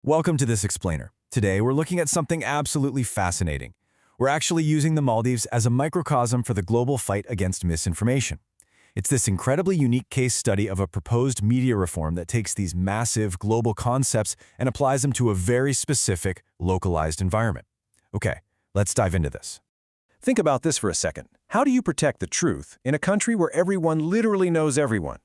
Welcome to this explainer. Today, we're looking at something absolutely fascinating. We're actually using the Maldives as a microcosm for the global fight against misinformation. It's this incredibly unique case study of a proposed media reform that takes these massive global concepts and applies them to a very specific, localized environment. Okay, let's dive into this. Think about this for a second. How do you protect the truth in a country where everyone literally knows everyone?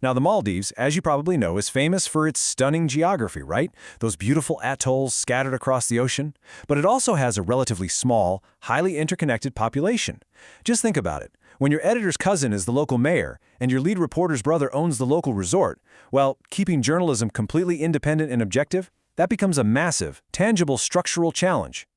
Now, the Maldives, as you probably know, is famous for its stunning geography, right? Those beautiful atolls scattered across the ocean. But it also has a relatively small, highly interconnected population. Just think about it. When your editor's cousin is the local mayor and your lead reporter's brother owns the local resort, well, keeping journalism completely independent and objective, that becomes a massive, tangible structural challenge.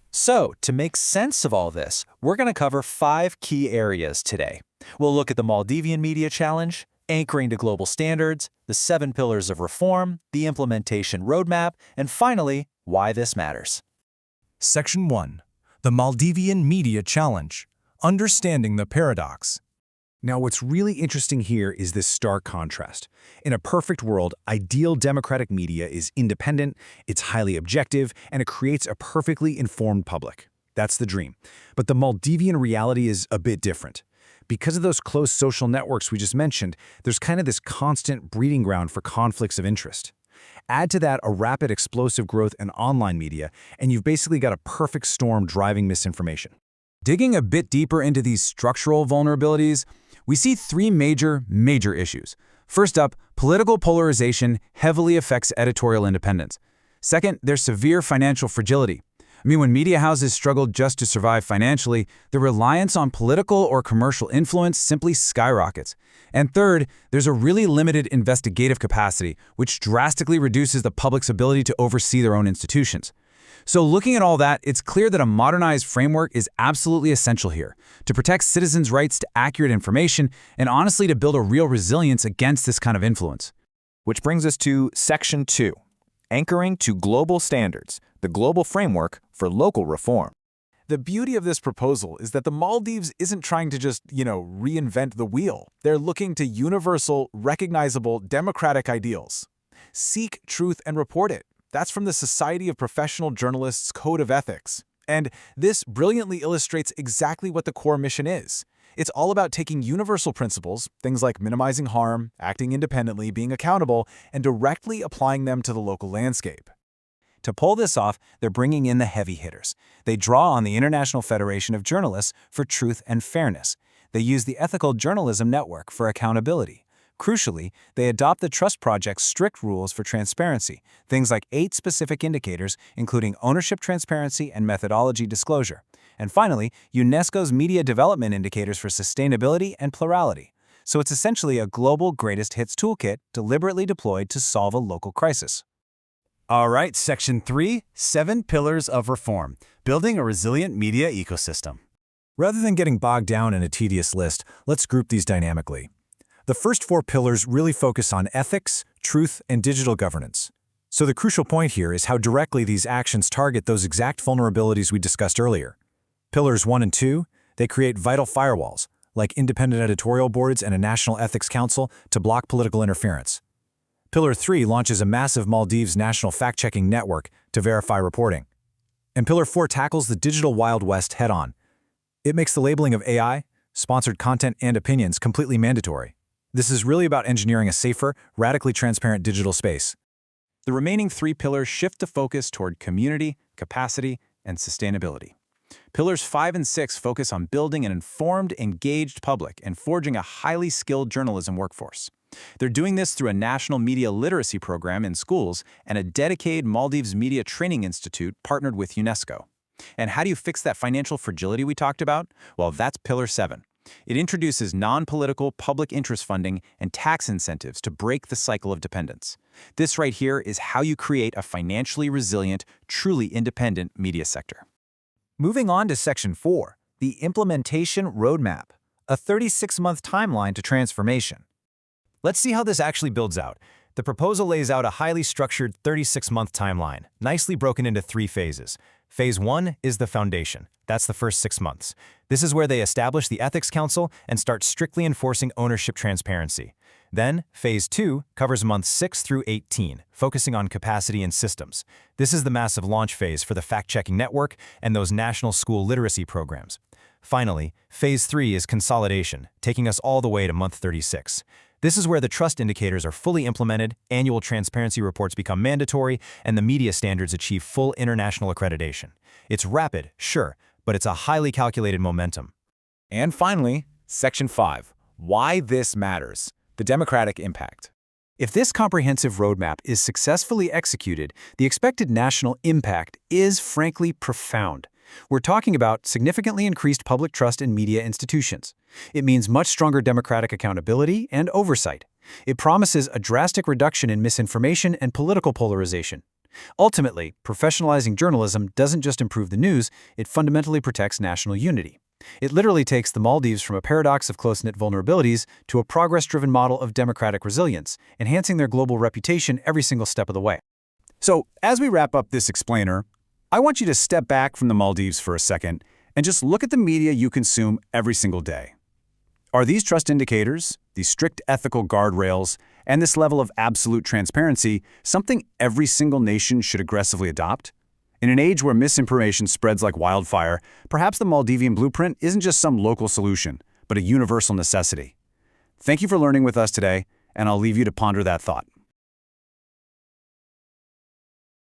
So, to make sense of all this, we're going to cover 5 key areas today. We'll look at the Maldivian Media Challenge, anchoring to global standards, the 7 pillars of reform, the implementation roadmap, and finally, why this matters. Section 1. The Maldivian Media Challenge. Understanding the Paradox. Now, what's really interesting here is this stark contrast. In a perfect world, ideal democratic media is independent, it's highly objective, and it creates a perfectly informed public. That's the dream. But the Maldivian reality is a bit different. Because of those close social networks we just mentioned, there's kind of this constant breeding ground for conflicts of interest. Add to that a rapid explosive growth in online media, and you've basically got a perfect storm driving misinformation. Digging a bit deeper into these structural vulnerabilities, we see 3 major issues. First up, political polarization heavily affects editorial independence. Second, there's severe financial fragility. When media houses struggle just to survive financially, the reliance on political or commercial influence simply skyrockets. And third, there's a really limited investigative capacity, which drastically reduces the public's ability to oversee their own institutions. So looking at all that, it's clear that a modernized framework is absolutely essential here to protect citizens' rights to accurate information and honestly to build a real resilience against this kind of influence. Which brings us to Section 2, anchoring to global standards, the global framework for local reform. The beauty of this proposal is that the Maldives isn't trying to just, reinvent the wheel. They're looking to universal, recognizable, democratic ideals. Seek truth and report it. That's from the Society of Professional Journalists Code of Ethics. And this brilliantly illustrates exactly what the core mission is. It's all about taking universal principles, things like minimizing harm, acting independently, being accountable, and directly applying them to the local landscape. To pull this off, they're bringing in the heavy hitters. They draw on the International Federation of Journalists for truth and fairness. They use the Ethical Journalism Network for accountability. Crucially, they adopt the Trust Project's strict rules for transparency, things like 8 specific indicators, including ownership transparency and methodology disclosure. And finally, UNESCO's media development indicators for sustainability and plurality. So it's essentially a global greatest hits toolkit deliberately deployed to solve a local crisis. All right, Section 3, 7 pillars of reform, building a resilient media ecosystem. Rather than getting bogged down in a tedious list, let's group these dynamically. The first 4 pillars really focus on ethics, truth, and digital governance. So the crucial point here is how directly these actions target those exact vulnerabilities we discussed earlier. Pillars 1 and 2, they create vital firewalls, like independent editorial boards and a national ethics council to block political interference. Pillar 3 launches a massive Maldives national fact-checking network to verify reporting. And Pillar 4 tackles the digital Wild West head-on. It makes the labeling of AI, sponsored content, and opinions completely mandatory. This is really about engineering a safer, radically transparent digital space. The remaining 3 pillars shift the focus toward community, capacity, and sustainability. Pillars 5 and 6 focus on building an informed, engaged public and forging a highly skilled journalism workforce. They're doing this through a national media literacy program in schools and a dedicated Maldives Media Training Institute partnered with UNESCO. And how do you fix that financial fragility we talked about? Well, that's Pillar 7. It introduces non-political public interest funding and tax incentives to break the cycle of dependence. This right here is how you create a financially resilient, truly independent media sector. Moving on to Section 4, the implementation roadmap, a 36-month timeline to transformation. Let's see how this actually builds out. The proposal lays out a highly structured 36-month timeline, nicely broken into 3 phases. Phase 1 is the foundation. That's the first 6 months. This is where they establish the Ethics Council and start strictly enforcing ownership transparency. Then, Phase 2 covers months 6 through 18, focusing on capacity and systems. This is the massive launch phase for the fact-checking network and those national school literacy programs. Finally, Phase 3 is consolidation, taking us all the way to month 36. This is where the trust indicators are fully implemented, annual transparency reports become mandatory, and the media standards achieve full international accreditation. It's rapid, sure, but it's a highly calculated momentum. And finally, Section 5. Why this matters. The democratic impact. If this comprehensive roadmap is successfully executed, the expected national impact is frankly profound. We're talking about significantly increased public trust in media institutions. It means much stronger democratic accountability and oversight. It promises a drastic reduction in misinformation and political polarization. Ultimately, professionalizing journalism doesn't just improve the news, it fundamentally protects national unity. It literally takes the Maldives from a paradox of close-knit vulnerabilities to a progress-driven model of democratic resilience, enhancing their global reputation every single step of the way. So, as we wrap up this explainer, I want you to step back from the Maldives for a second and just look at the media you consume every single day. Are these trust indicators, these strict ethical guardrails, and this level of absolute transparency something every single nation should aggressively adopt? In an age where misinformation spreads like wildfire, perhaps the Maldivian blueprint isn't just some local solution, but a universal necessity. Thank you for learning with us today, and I'll leave you to ponder that thought.